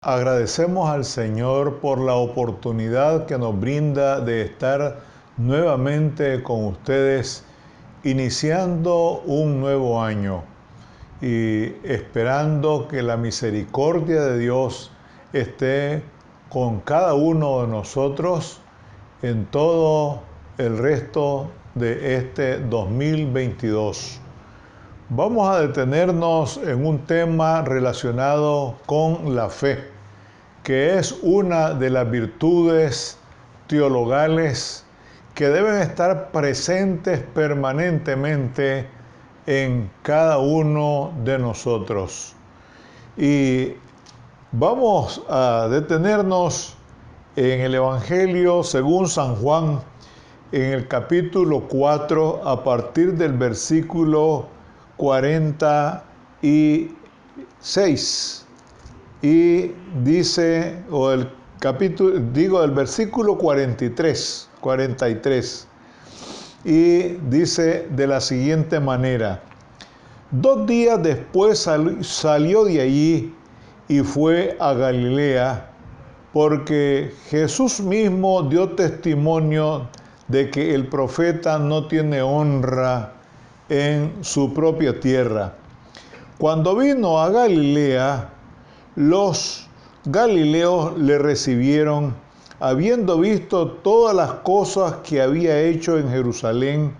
Agradecemos al Señor por la oportunidad que nos brinda de estar nuevamente con ustedes, iniciando un nuevo año y esperando que la misericordia de Dios esté con cada uno de nosotros en todo el resto de este 2022. Vamos a detenernos en un tema relacionado con la fe, que es una de las virtudes teologales que deben estar presentes permanentemente en cada uno de nosotros. Y vamos a detenernos en el Evangelio según San Juan, en el capítulo 4, a partir del versículo 46. Y dice, del versículo 43. Y dice de la siguiente manera: 2 días después salió de allí y fue a Galilea, porque Jesús mismo dio testimonio de que el profeta no tiene honra en su propia tierra. Cuando vino a Galilea, los galileos le recibieron, habiendo visto todas las cosas que había hecho en Jerusalén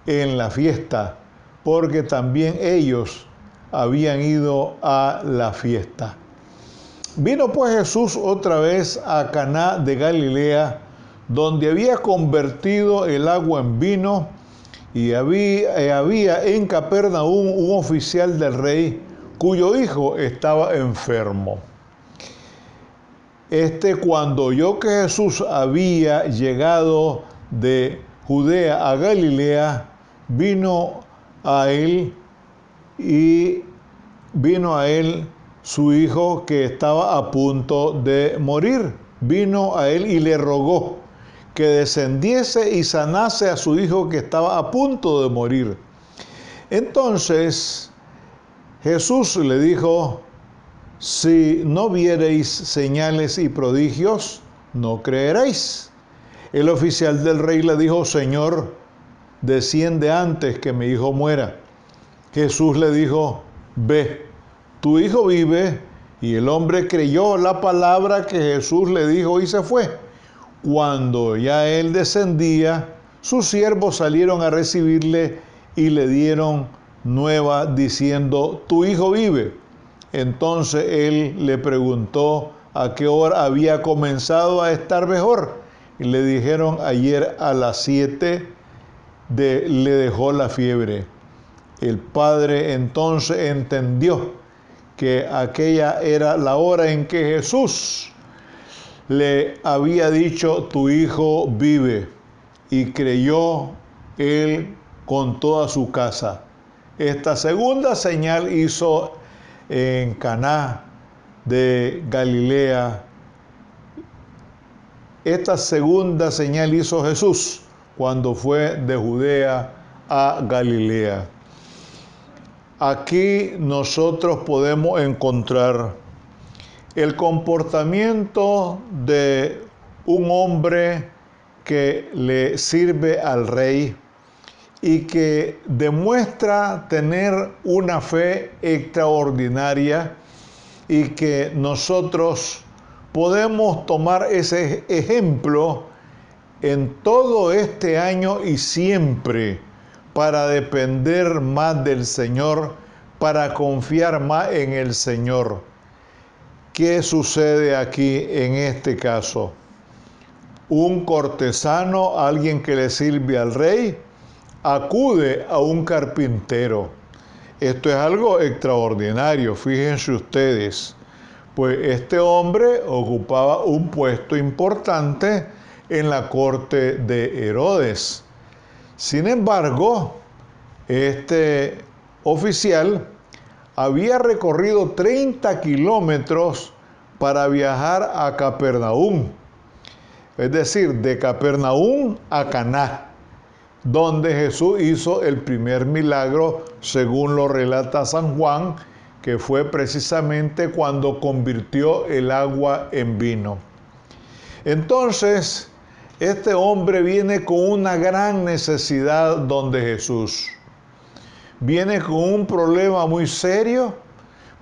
en la fiesta, porque también ellos habían ido a la fiesta. Vino pues Jesús otra vez a Caná de Galilea, donde había convertido el agua en vino, y había en Capernaum un oficial del rey cuyo hijo estaba enfermo. Cuando oyó que Jesús había llegado de Judea a Galilea, vino a él su hijo que estaba a punto de morir. Vino a él y le rogó que descendiese y sanase a su hijo que estaba a punto de morir. Entonces Jesús le dijo: si no viereis señales y prodigios, no creeréis. El oficial del rey le dijo: Señor, desciende antes que mi hijo muera. Jesús le dijo: ve, tu hijo vive. Y el hombre creyó la palabra que Jesús le dijo y se fue. Cuando ya él descendía, sus siervos salieron a recibirle y le dieron nueva diciendo: tu hijo vive. Entonces él le preguntó a qué hora había comenzado a estar mejor. Y le dijeron: ayer a las 7 le dejó la fiebre. El padre entonces entendió que aquella era la hora en que Jesús le había dicho: tu hijo vive, y creyó él con toda su casa. Esta segunda señal hizo en Caná de Galilea. Esta segunda señal hizo Jesús cuando fue de Judea a Galilea. Aquí nosotros podemos encontrar el comportamiento de un hombre que le sirve al rey y que demuestra tener una fe extraordinaria, y que nosotros podemos tomar ese ejemplo en todo este año y siempre, para depender más del Señor, para confiar más en el Señor. ¿Qué sucede aquí en este caso? Un cortesano, alguien que le sirve al rey, acude a un carpintero. Esto es algo extraordinario, fíjense ustedes. Pues este hombre ocupaba un puesto importante en la corte de Herodes. Sin embargo, este oficial había recorrido 30 kilómetros para viajar a Capernaum, es decir, de Capernaum a Caná, donde Jesús hizo el primer milagro, según lo relata San Juan, que fue precisamente cuando convirtió el agua en vino. Entonces, este hombre viene con una gran necesidad donde Jesús. Viene con un problema muy serio.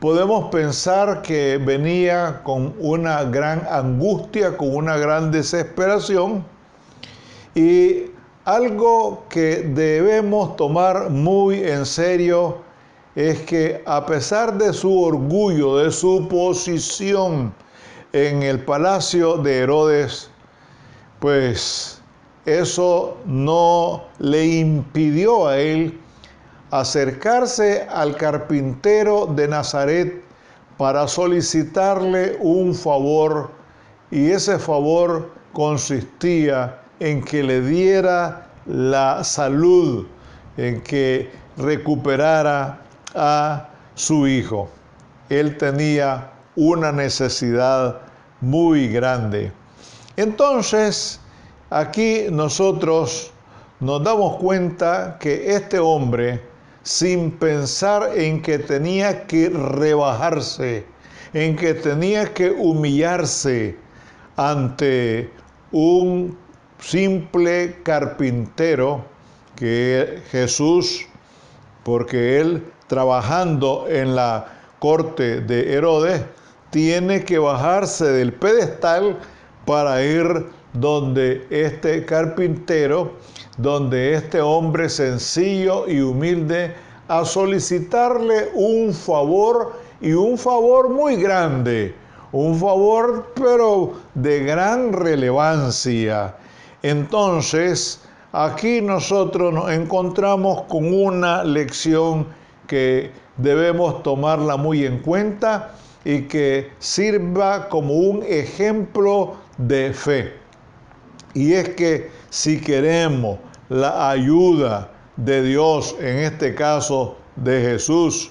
Podemos pensar que venía con una gran angustia, con una gran desesperación. Y algo que debemos tomar muy en serio es que a pesar de su orgullo, de su posición en el palacio de Herodes, pues eso no le impidió a él acercarse al carpintero de Nazaret para solicitarle un favor, y ese favor consistía en que le diera la salud, en que recuperara a su hijo. Él tenía una necesidad muy grande. Entonces, aquí nosotros nos damos cuenta que este hombre, sin pensar en que tenía que rebajarse, en que tenía que humillarse ante un simple carpintero, que Jesús, porque él trabajando en la corte de Herodes, tiene que bajarse del pedestal para ir donde este carpintero, donde este hombre sencillo y humilde, a solicitarle un favor, y un favor muy grande, un favor pero de gran relevancia. Entonces, aquí nosotros nos encontramos con una lección que debemos tomarla muy en cuenta y que sirva como un ejemplo de fe. Y es que si queremos la ayuda de Dios, en este caso de Jesús,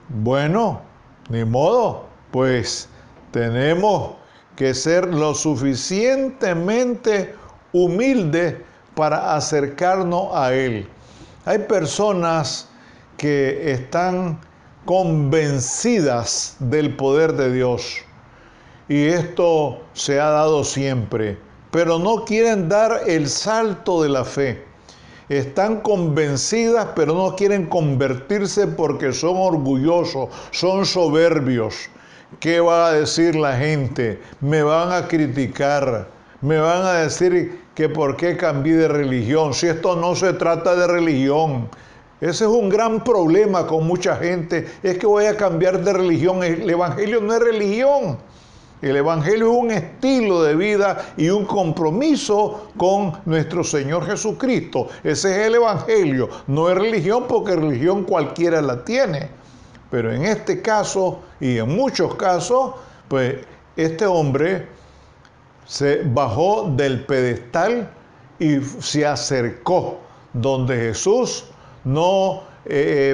bueno, ni modo, pues tenemos que ser lo suficientemente humildes para acercarnos a Él. Hay personas que están convencidas del poder de Dios, y esto se ha dado siempre, pero no quieren dar el salto de la fe. Están convencidas, pero no quieren convertirse porque son orgullosos, son soberbios. ¿Qué va a decir la gente? Me van a criticar, me van a decir que por qué cambié de religión, si esto no se trata de religión. Ese es un gran problema con mucha gente, es que voy a cambiar de religión. El evangelio no es religión. El evangelio es un estilo de vida y un compromiso con nuestro Señor Jesucristo. Ese es el evangelio, no es religión, porque religión cualquiera la tiene. Pero en este caso y en muchos casos, pues este hombre se bajó del pedestal y se acercó donde Jesús. No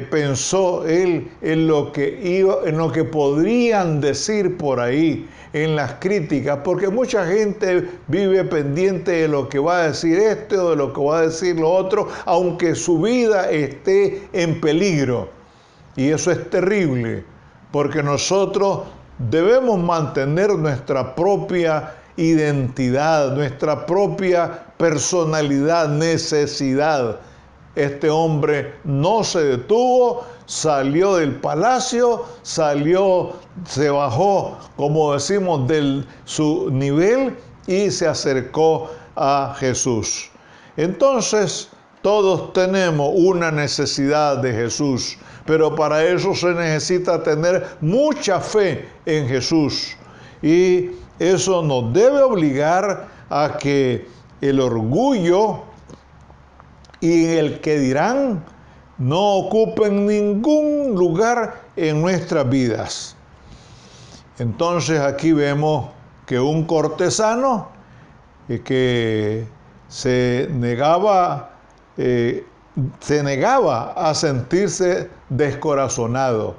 pensó él en lo que podrían decir por ahí, en las críticas, porque mucha gente vive pendiente de lo que va a decir este o de lo que va a decir lo otro, aunque su vida esté en peligro. Y eso es terrible, porque nosotros debemos mantener nuestra propia identidad, nuestra propia personalidad, necesidad. Este hombre no se detuvo, salió del palacio, se bajó, como decimos, de su nivel y se acercó a Jesús. Entonces, todos tenemos una necesidad de Jesús, pero para eso se necesita tener mucha fe en Jesús. Y eso nos debe obligar a que el orgullo y el que dirán no ocupen ningún lugar en nuestras vidas. Entonces aquí vemos que un cortesano que se negaba a sentirse descorazonado.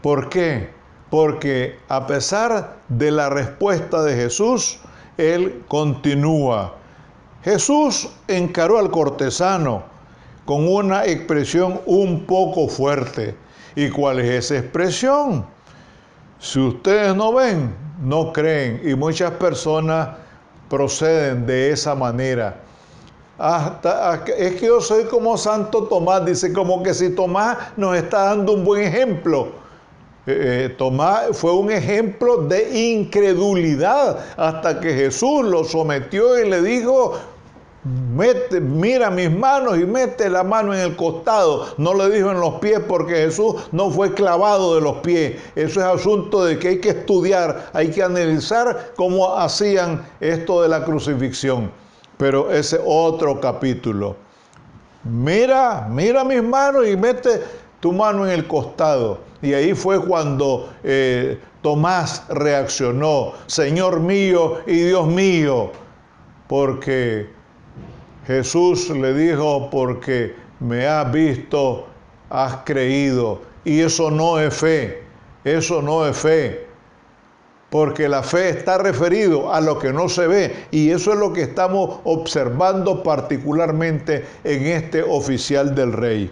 ¿Por qué? Porque a pesar de la respuesta de Jesús, él continúa. Jesús encaró al cortesano con una expresión un poco fuerte. ¿Y cuál es esa expresión? Si ustedes no ven, no creen. Y muchas personas proceden de esa manera. Es que yo soy como Santo Tomás, dice, como que si Tomás nos está dando un buen ejemplo. Tomás fue un ejemplo de incredulidad hasta que Jesús lo sometió y le dijo, mira mis manos y mete la mano en el costado. No le dijo en los pies porque Jesús no fue clavado de los pies. Eso es asunto de que hay que estudiar, hay que analizar cómo hacían esto de la crucifixión. Pero ese otro capítulo. Mira mis manos y mete tu mano en el costado. Y ahí fue cuando Tomás reaccionó, Señor mío y Dios mío, porque Jesús le dijo, porque me has visto, has creído. Y eso no es fe, eso no es fe. Porque la fe está referido a lo que no se ve, y eso es lo que estamos observando particularmente en este oficial del rey.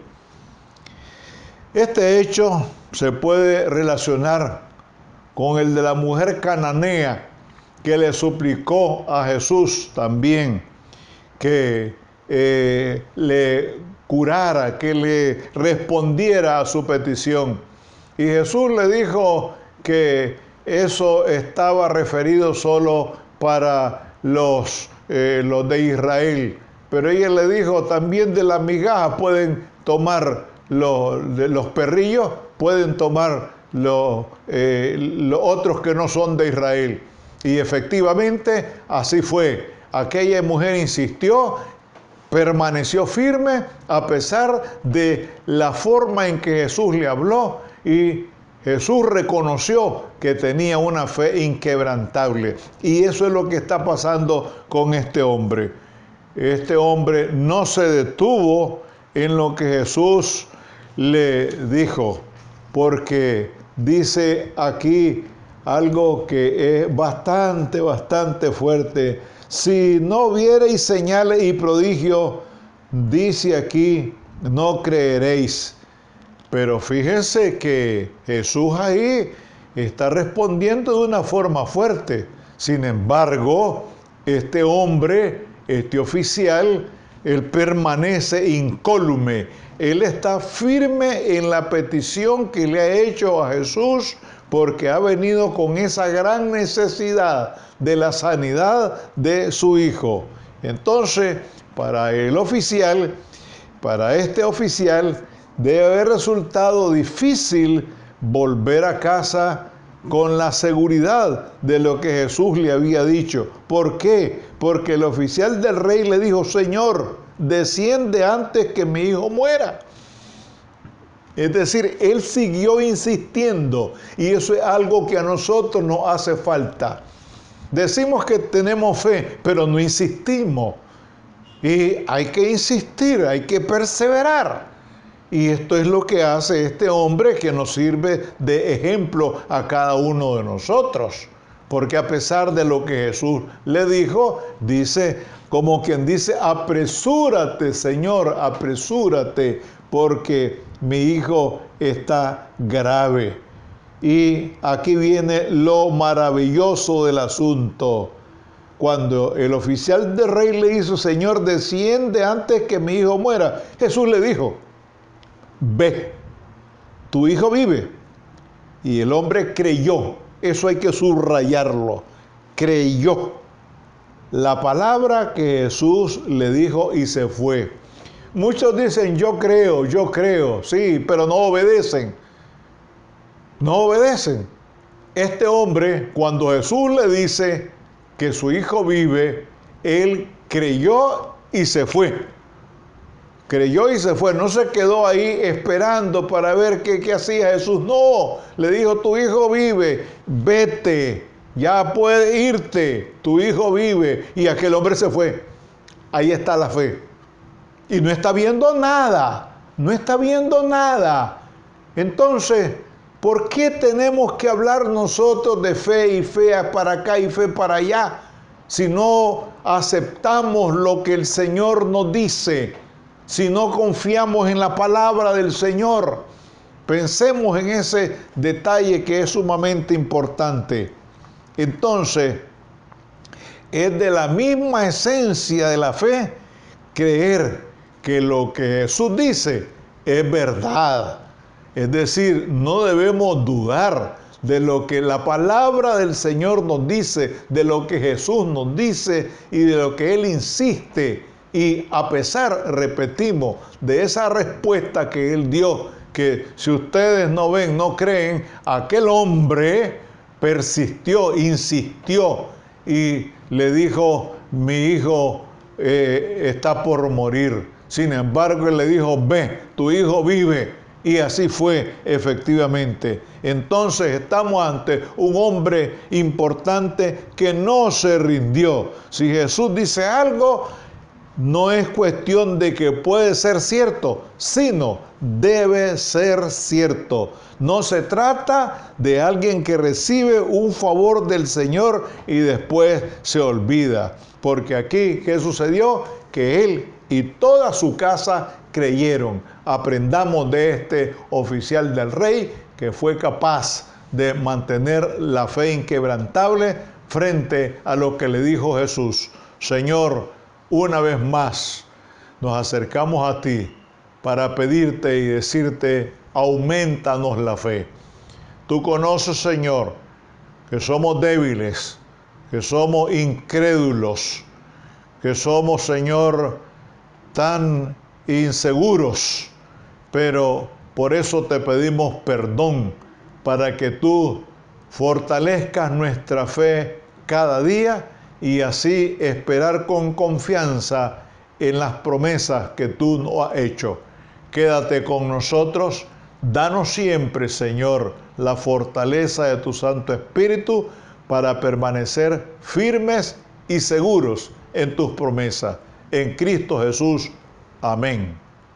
Este hecho se puede relacionar con el de la mujer cananea que le suplicó a Jesús también que le curara, que le respondiera a su petición. Y Jesús le dijo que eso estaba referido solo para los de Israel. Pero ella le dijo, también de las migajas pueden tomar los perrillos, pueden tomar los otros que no son de Israel. Y efectivamente así fue. Aquella mujer insistió, permaneció firme a pesar de la forma en que Jesús le habló, y Jesús reconoció que tenía una fe inquebrantable. Y eso es lo que está pasando con este hombre. Este hombre no se detuvo en lo que Jesús le dijo, porque dice aquí algo que es bastante fuerte. Si no viereis señales y prodigios, dice aquí, no creeréis. Pero fíjense que Jesús ahí está respondiendo de una forma fuerte. Sin embargo, este hombre, este oficial, él permanece incólume. Él está firme en la petición que le ha hecho a Jesús, porque ha venido con esa gran necesidad de la sanidad de su hijo. Entonces, para este oficial, debe haber resultado difícil volver a casa con la seguridad de lo que Jesús le había dicho. ¿Por qué? Porque el oficial del rey le dijo, Señor, desciende antes que mi hijo muera. Es decir, él siguió insistiendo, y eso es algo que a nosotros nos hace falta. Decimos que tenemos fe, pero no insistimos. Y hay que insistir, hay que perseverar. Y esto es lo que hace este hombre, que nos sirve de ejemplo a cada uno de nosotros. Porque a pesar de lo que Jesús le dijo, dice, como quien dice, apresúrate, Señor, apresúrate, porque mi hijo está grave. Y aquí viene lo maravilloso del asunto. Cuando el oficial del rey le hizo, Señor, desciende antes que mi hijo muera, Jesús le dijo, ve, tu hijo vive. Y el hombre creyó. Eso hay que subrayarlo. Creyó la palabra que Jesús le dijo y se fue. Muchos dicen, yo creo, sí, pero no obedecen. No obedecen. Este hombre, cuando Jesús le dice que su hijo vive, él creyó y se fue. Creyó y se fue, no se quedó ahí esperando para ver qué hacía Jesús. No, le dijo, tu hijo vive, vete, ya puedes irte, tu hijo vive. Y aquel hombre se fue. Ahí está la fe. Y no está viendo nada, no está viendo nada. Entonces, ¿por qué tenemos que hablar nosotros de fe y fe para acá y fe para allá, si no aceptamos lo que el Señor nos dice? Si no confiamos en la palabra del Señor. Pensemos en ese detalle que es sumamente importante. Entonces, es de la misma esencia de la fe creer que lo que Jesús dice es verdad. Es decir, no debemos dudar de lo que la palabra del Señor nos dice, de lo que Jesús nos dice y de lo que Él insiste. Y a pesar, repetimos, de esa respuesta que Él dio, que si ustedes no ven, no creen, aquel hombre persistió, insistió y le dijo, mi hijo está por morir. Sin embargo, él le dijo, ve, tu hijo vive. Y así fue efectivamente. Entonces estamos ante un hombre importante que no se rindió. Si Jesús dice algo, no es cuestión de que puede ser cierto, sino debe ser cierto. No se trata de alguien que recibe un favor del Señor y después se olvida. Porque aquí, ¿qué sucedió? Que él y toda su casa creyeron. Aprendamos de este oficial del rey que fue capaz de mantener la fe inquebrantable frente a lo que le dijo Jesús. Señor, una vez más nos acercamos a ti para pedirte y decirte, aumentanos la fe. Tú conoces, Señor, que somos débiles, que somos incrédulos, que somos, Señor, tan inseguros, pero por eso te pedimos perdón, para que tú fortalezcas nuestra fe cada día y así esperar con confianza en las promesas que tú nos has hecho. Quédate con nosotros, danos siempre, Señor, la fortaleza de tu Santo Espíritu para permanecer firmes y seguros en tus promesas. En Cristo Jesús. Amén.